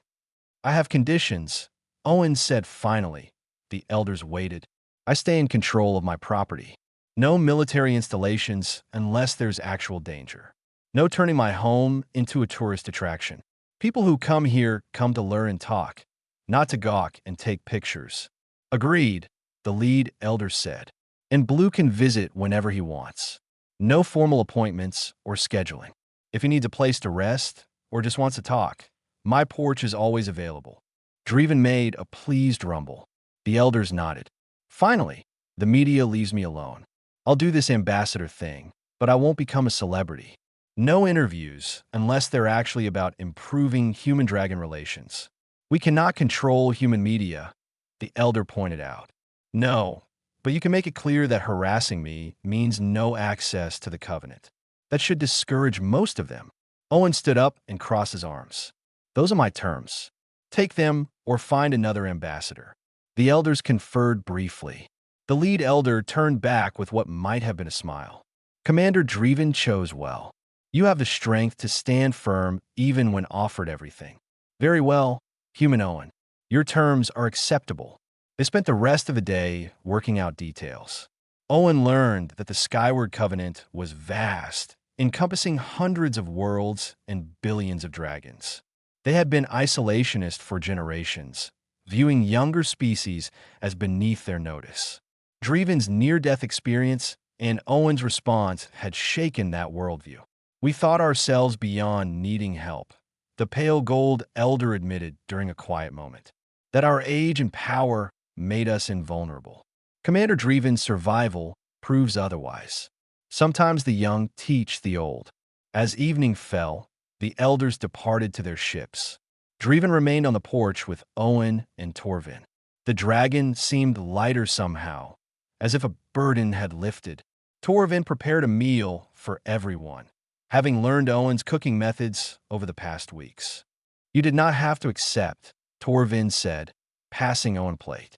I have conditions, Owen said finally. The elders waited. I stay in control of my property. No military installations unless there's actual danger. No turning my home into a tourist attraction. People who come here come to learn and talk, not to gawk and take pictures. Agreed, the lead elder said. And Blue can visit whenever he wants. No formal appointments or scheduling. If he needs a place to rest or just wants to talk, my porch is always available. Dreven made a pleased rumble. The elders nodded. Finally, the media leaves me alone. I'll do this ambassador thing, but I won't become a celebrity. No interviews unless they're actually about improving human-dragon relations. We cannot control human media, the elder pointed out. No, but you can make it clear that harassing me means no access to the Covenant. That should discourage most of them. Owen stood up and crossed his arms. Those are my terms. Take them or find another ambassador. The elders conferred briefly. The lead elder turned back with what might have been a smile. Commander Dreven chose well. You have the strength to stand firm even when offered everything. Very well, Human Owen. Your terms are acceptable. They spent the rest of the day working out details. Owen learned that the Skyward Covenant was vast, encompassing hundreds of worlds and billions of dragons. They had been isolationist for generations, viewing younger species as beneath their notice. Dreven's near-death experience and Owen's response had shaken that worldview. We thought ourselves beyond needing help, the pale gold elder admitted during a quiet moment. That our age and power made us invulnerable. Commander Dreven's survival proves otherwise. Sometimes the young teach the old. As evening fell, the elders departed to their ships. Dreven remained on the porch with Owen and Torvin. The dragon seemed lighter somehow, as if a burden had lifted. Torvin prepared a meal for everyone, having learned Owen's cooking methods over the past weeks. You did not have to accept, Torvin said, passing Owen plate.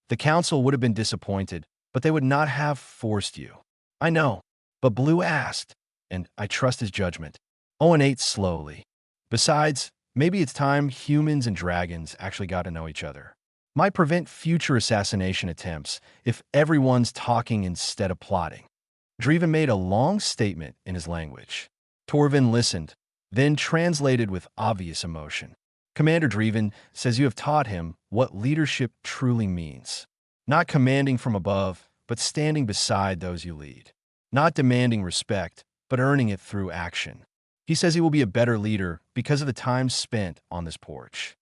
The council would have been disappointed, but they would not have forced you. I know, but Blue asked, and I trust his judgment. Owen ate slowly. Besides, maybe it's time humans and dragons actually got to know each other. Might prevent future assassination attempts if everyone's talking instead of plotting. Dreven made a long statement in his language. Torvin listened, then translated with obvious emotion. Commander Dreven says you have taught him what leadership truly means. Not commanding from above, but standing beside those you lead. Not demanding respect, but earning it through action. He says he will be a better leader because of the time spent on this porch.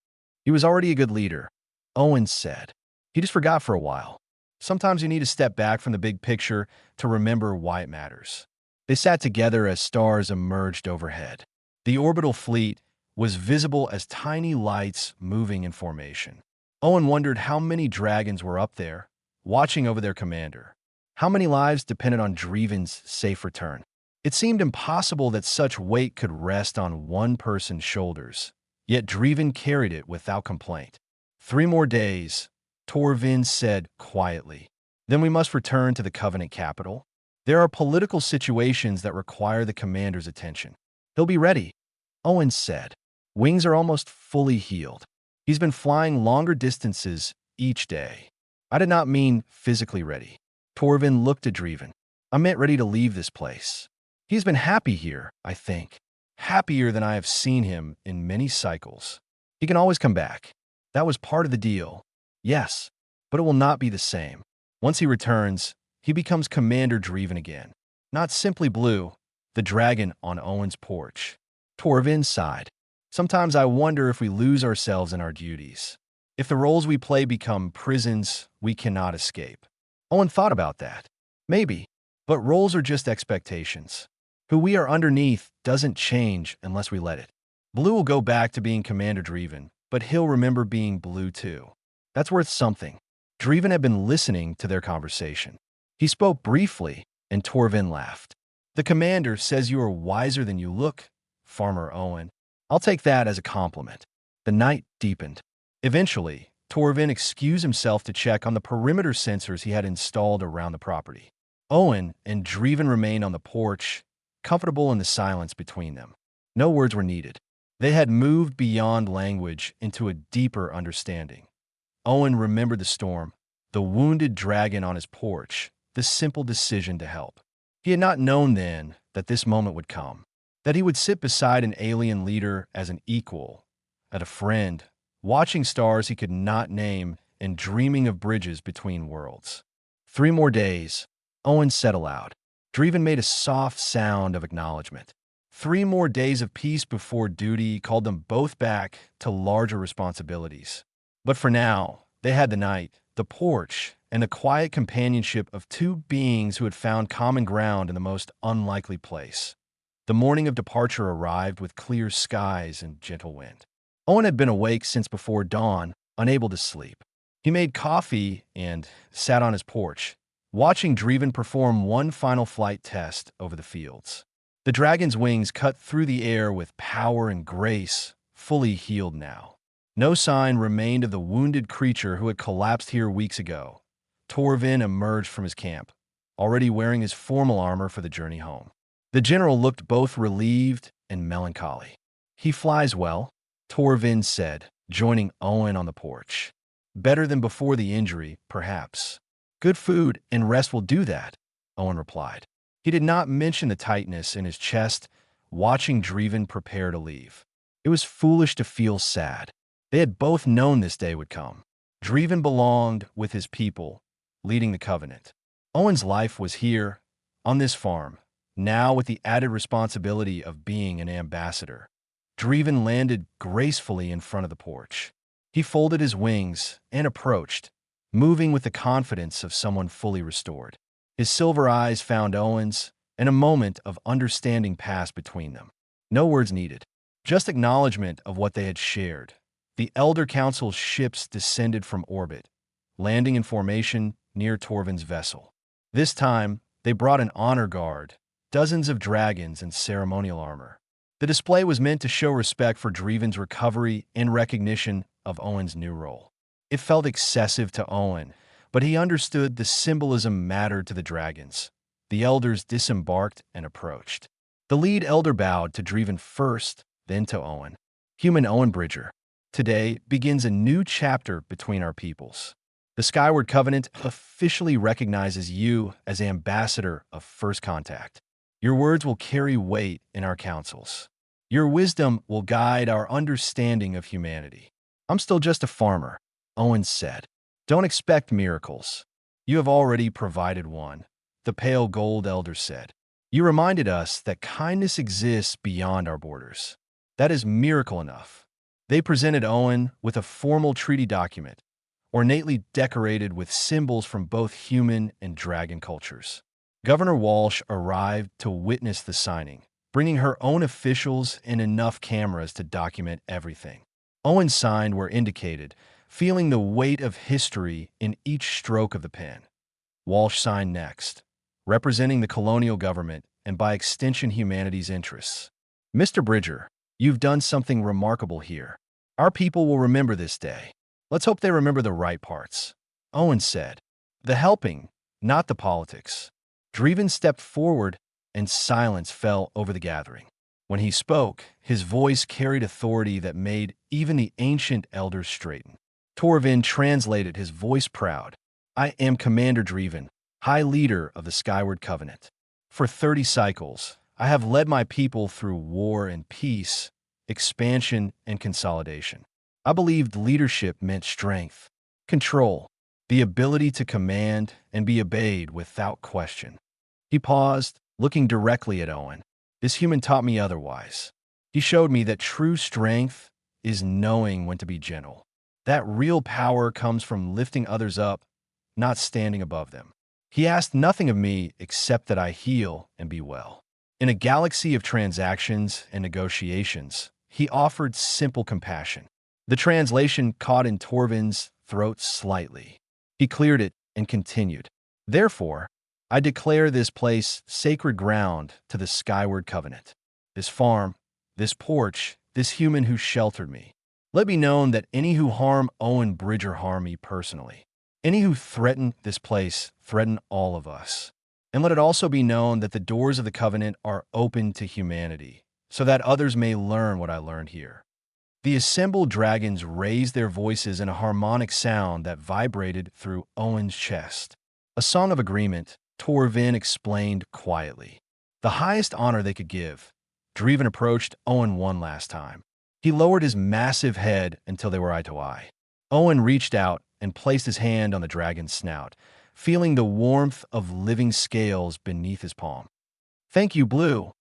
He was already a good leader, Owen said. He just forgot for a while. Sometimes you need to step back from the big picture to remember why it matters. They sat together as stars emerged overhead. The orbital fleet was visible as tiny lights moving in formation. Owen wondered how many dragons were up there, watching over their commander. How many lives depended on Dreven's safe return? It seemed impossible that such weight could rest on one person's shoulders, yet Dreven carried it without complaint. 3 more days, Torvin said quietly. Then we must return to the Covenant capital. There are political situations that require the commander's attention. He'll be ready, Owen said. Wings are almost fully healed. He's been flying longer distances each day. I did not mean physically ready. Torvin looked at Dreven. I meant ready to leave this place. He's been happy here, I think. Happier than I have seen him in many cycles. He can always come back. That was part of the deal. Yes, but it will not be the same. Once he returns, he becomes Commander Dreven again. Not simply Blue, the dragon on Owen's porch. Torvin sighed. Sometimes I wonder if we lose ourselves in our duties. If the roles we play become prisons we cannot escape. Owen thought about that. Maybe. But roles are just expectations. Who we are underneath doesn't change unless we let it. Blue will go back to being Commander Dreven, but he'll remember being Blue too. That's worth something. Dreven had been listening to their conversation. He spoke briefly, and Torvin laughed. The commander says you are wiser than you look, Farmer Owen. I'll take that as a compliment. The night deepened. Eventually, Torvin excused himself to check on the perimeter sensors he had installed around the property. Owen and Dreven remained on the porch, comfortable in the silence between them. No words were needed. They had moved beyond language into a deeper understanding. Owen remembered the storm, the wounded dragon on his porch, the simple decision to help. He had not known then that this moment would come, that he would sit beside an alien leader as an equal, as a friend, watching stars he could not name and dreaming of bridges between worlds. 3 more days, Owen said aloud. Dreven made a soft sound of acknowledgement. 3 more days of peace before duty called them both back to larger responsibilities. But for now, they had the night, the porch, and the quiet companionship of 2 beings who had found common ground in the most unlikely place. The morning of departure arrived with clear skies and gentle wind. Owen had been awake since before dawn, unable to sleep. He made coffee and sat on his porch, watching Dreven perform one final flight test over the fields. The dragon's wings cut through the air with power and grace, fully healed now. No sign remained of the wounded creature who had collapsed here weeks ago. Torvin emerged from his camp, already wearing his formal armor for the journey home. The general looked both relieved and melancholy. He flies well, Torvin said, joining Owen on the porch. Better than before the injury, perhaps. Good food and rest will do that, Owen replied. He did not mention the tightness in his chest, watching Dreven prepare to leave. It was foolish to feel sad. They had both known this day would come. Dreven belonged with his people, leading the Covenant. Owen's life was here, on this farm, now with the added responsibility of being an ambassador. Dreven landed gracefully in front of the porch. He folded his wings and approached, moving with the confidence of someone fully restored. His silver eyes found Owen's, and a moment of understanding passed between them. No words needed, just acknowledgement of what they had shared. The Elder Council's ships descended from orbit, landing in formation near Torvin's vessel. This time, they brought an honor guard, dozens of dragons and ceremonial armor. The display was meant to show respect for Dreven's recovery and recognition of Owen's new role. It felt excessive to Owen, but he understood the symbolism mattered to the dragons. The elders disembarked and approached. The lead elder bowed to Dreven first, then to Owen. Human Owen Bridger, today begins a new chapter between our peoples. The Skyward Covenant officially recognizes you as ambassador of First Contact. Your words will carry weight in our councils. Your wisdom will guide our understanding of humanity. I'm still just a farmer, Owen said. Don't expect miracles. You have already provided one, the pale gold elder said. You reminded us that kindness exists beyond our borders. That is miracle enough. They presented Owen with a formal treaty document, ornately decorated with symbols from both human and dragon cultures. Governor Walsh arrived to witness the signing, bringing her own officials and enough cameras to document everything. Owen signed where indicated, feeling the weight of history in each stroke of the pen. Walsh signed next, representing the colonial government and by extension humanity's interests. Mr. Bridger, you've done something remarkable here. Our people will remember this day. Let's hope they remember the right parts. Owen said, the helping, not the politics. Dreven stepped forward and silence fell over the gathering. When he spoke, his voice carried authority that made even the ancient elders straighten. Torvin translated his voice proud. I am Commander Dreven, High Leader of the Skyward Covenant. For 30 cycles, I have led my people through war and peace, expansion and consolidation. I believed leadership meant strength, control, the ability to command and be obeyed without question. He paused, looking directly at Owen. This human taught me otherwise. He showed me that true strength is knowing when to be gentle. That real power comes from lifting others up, not standing above them. He asked nothing of me except that I heal and be well. In a galaxy of transactions and negotiations, he offered simple compassion. The translation caught in Torvin's throat slightly. He cleared it and continued. Therefore, I declare this place sacred ground to the Skyward Covenant. This farm, this porch, this human who sheltered me. Let be known that any who harm Owen Bridger harm me personally. Any who threaten this place threaten all of us. And let it also be known that the doors of the Covenant are open to humanity, so that others may learn what I learned here. The assembled dragons raised their voices in a harmonic sound that vibrated through Owen's chest. A song of agreement, Torvin explained quietly. The highest honor they could give. Dreven approached Owen one last time. He lowered his massive head until they were eye to eye. Owen reached out and placed his hand on the dragon's snout, feeling the warmth of living scales beneath his palm. Thank you, Blue,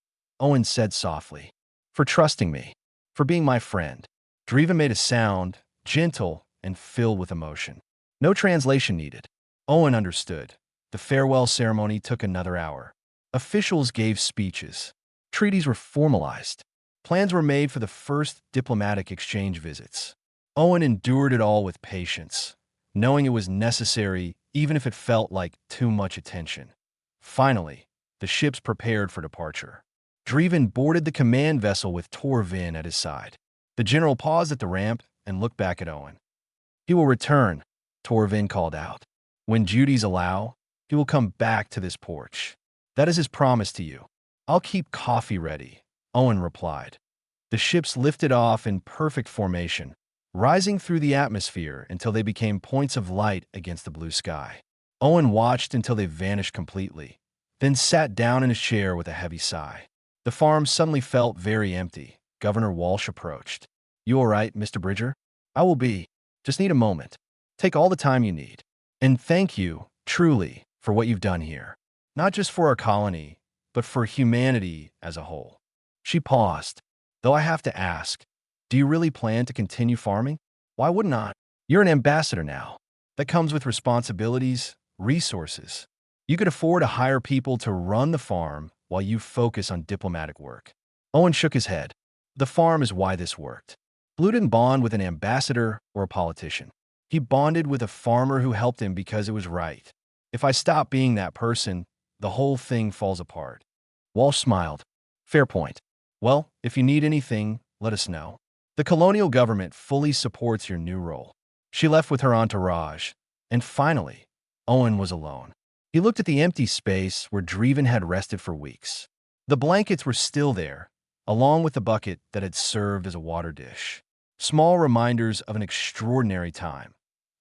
Owen said softly, for trusting me, for being my friend. Dreven made a sound, gentle and filled with emotion. No translation needed. Owen understood. The farewell ceremony took another hour. Officials gave speeches. Treaties were formalized. Plans were made for the first diplomatic exchange visits. Owen endured it all with patience, knowing it was necessary even if it felt like too much attention. Finally, the ships prepared for departure. Dreven boarded the command vessel with Torvin at his side. The general paused at the ramp and looked back at Owen. He will return, Torvin called out. When duties allow, he will come back to this porch. That is his promise to you. I'll keep coffee ready, Owen replied. The ships lifted off in perfect formation, rising through the atmosphere until they became points of light against the blue sky. Owen watched until they vanished completely, then sat down in his chair with a heavy sigh. The farm suddenly felt very empty. Governor Walsh approached. You all right, Mr. Bridger? I will be. Just need a moment. Take all the time you need. And thank you, truly, for what you've done here. Not just for our colony, but for humanity as a whole. She paused. Though I have to ask, do you really plan to continue farming? Why wouldn't I? You're an ambassador now. That comes with responsibilities, resources. You could afford to hire people to run the farm while you focus on diplomatic work. Owen shook his head. The farm is why this worked. Blue didn't bond with an ambassador or a politician. He bonded with a farmer who helped him because it was right. If I stop being that person, the whole thing falls apart. Walsh smiled. Fair point. Well, if you need anything, let us know. The colonial government fully supports your new role. She left with her entourage. And finally, Owen was alone. He looked at the empty space where Dreven had rested for weeks. The blankets were still there, along with the bucket that had served as a water dish. Small reminders of an extraordinary time.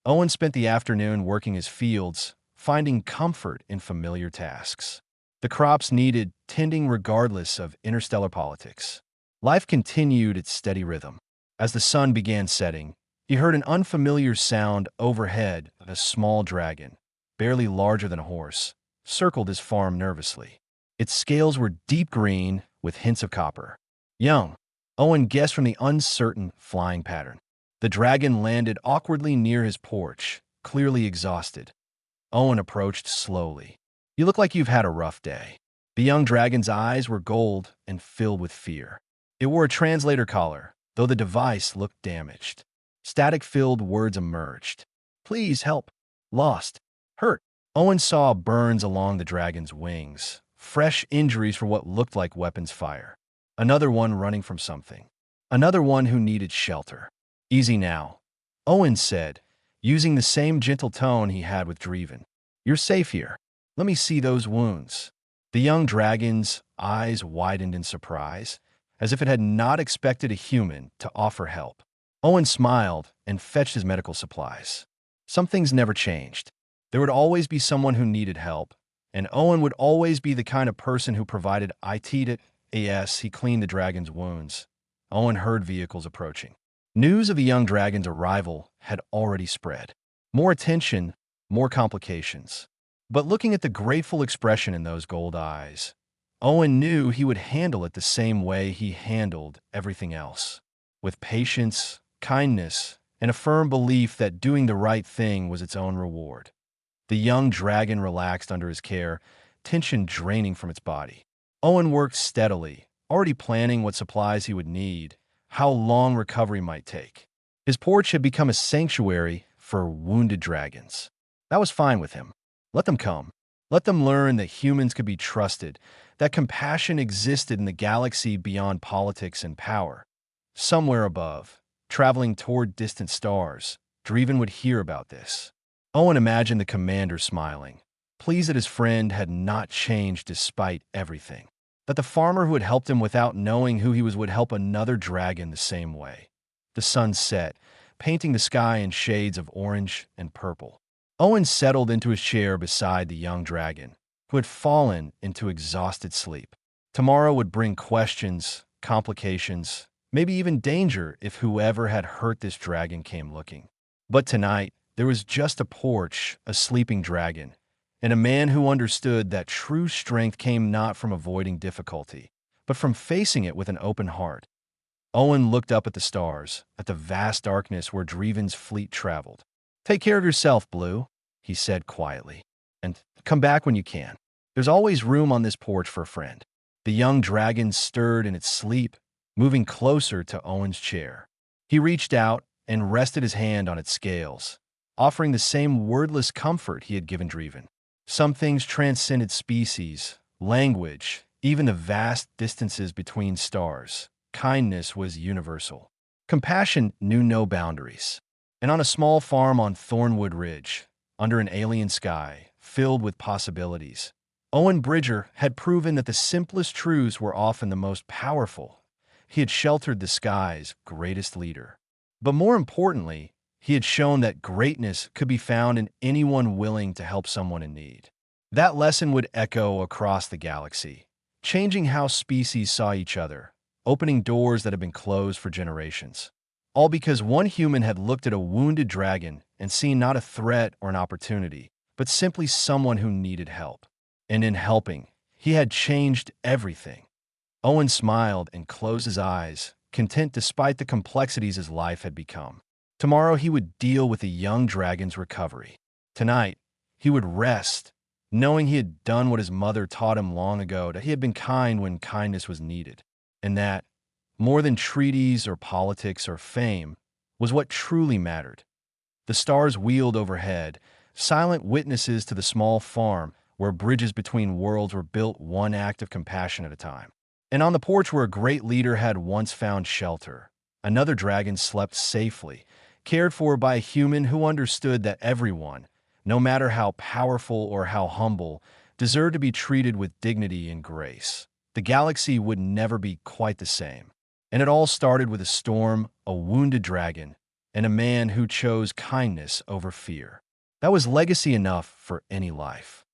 Owen spent the afternoon working his fields, finding comfort in familiar tasks. The crops needed tending regardless of interstellar politics. Life continued its steady rhythm. As the sun began setting, he heard an unfamiliar sound overhead of a small dragon, barely larger than a horse, circled his farm nervously. Its scales were deep green with hints of copper. Young, Owen guessed from the uncertain flying pattern. The dragon landed awkwardly near his porch, clearly exhausted. Owen approached slowly. You look like you've had a rough day. The young dragon's eyes were gold and filled with fear. It wore a translator collar, though the device looked damaged. Static-filled words emerged. Please help. Lost. Hurt. Owen saw burns along the dragon's wings, fresh injuries for what looked like weapons fire. Another one running from something. Another one who needed shelter. Easy now, Owen said, using the same gentle tone he had with Dreven. You're safe here. Let me see those wounds. The young dragon's eyes widened in surprise, as if it had not expected a human to offer help. Owen smiled and fetched his medical supplies. Some things never changed. There would always be someone who needed help, and Owen would always be the kind of person who provided it. As he cleaned the dragon's wounds, Owen heard vehicles approaching. News of the young dragon's arrival had already spread. More attention, more complications. But looking at the grateful expression in those gold eyes, Owen knew he would handle it the same way he handled everything else, with patience, kindness, and a firm belief that doing the right thing was its own reward. The young dragon relaxed under his care, tension draining from its body. Owen worked steadily, already planning what supplies he would need, how long recovery might take. His porch had become a sanctuary for wounded dragons. That was fine with him. Let them come. Let them learn that humans could be trusted, that compassion existed in the galaxy beyond politics and power. Somewhere above, traveling toward distant stars, Dreven would hear about this. Owen imagined the commander smiling, pleased that his friend had not changed despite everything, that the farmer who had helped him without knowing who he was would help another dragon the same way. The sun set, painting the sky in shades of orange and purple. Owen settled into his chair beside the young dragon, who had fallen into exhausted sleep. Tomorrow would bring questions, complications, maybe even danger if whoever had hurt this dragon came looking. But tonight, there was just a porch, a sleeping dragon, and a man who understood that true strength came not from avoiding difficulty, but from facing it with an open heart. Owen looked up at the stars, at the vast darkness where Dreven's fleet traveled. "Take care of yourself, Blue," he said quietly, "and come back when you can. There's always room on this porch for a friend." The young dragon stirred in its sleep, moving closer to Owen's chair. He reached out and rested his hand on its scales, offering the same wordless comfort he had given Dreven. Some things transcended species, language, even the vast distances between stars. Kindness was universal. Compassion knew no boundaries. And on a small farm on Thornwood Ridge, under an alien sky filled with possibilities, Owen Bridger had proven that the simplest truths were often the most powerful. He had sheltered the sky's greatest leader. But more importantly, he had shown that greatness could be found in anyone willing to help someone in need. That lesson would echo across the galaxy, changing how species saw each other, opening doors that had been closed for generations. All because one human had looked at a wounded dragon and seen not a threat or an opportunity, but simply someone who needed help. And in helping, he had changed everything. Owen smiled and closed his eyes, content despite the complexities his life had become. Tomorrow he would deal with the young dragon's recovery. Tonight, he would rest, knowing he had done what his mother taught him long ago, that he had been kind when kindness was needed, and that, more than treaties or politics or fame, was what truly mattered. The stars wheeled overhead, silent witnesses to the small farm where bridges between worlds were built one act of compassion at a time. And on the porch where a great leader had once found shelter, another dragon slept safely, cared for by a human who understood that everyone, no matter how powerful or how humble, deserved to be treated with dignity and grace. The galaxy would never be quite the same. And it all started with a storm, a wounded dragon, and a man who chose kindness over fear. That was legacy enough for any life.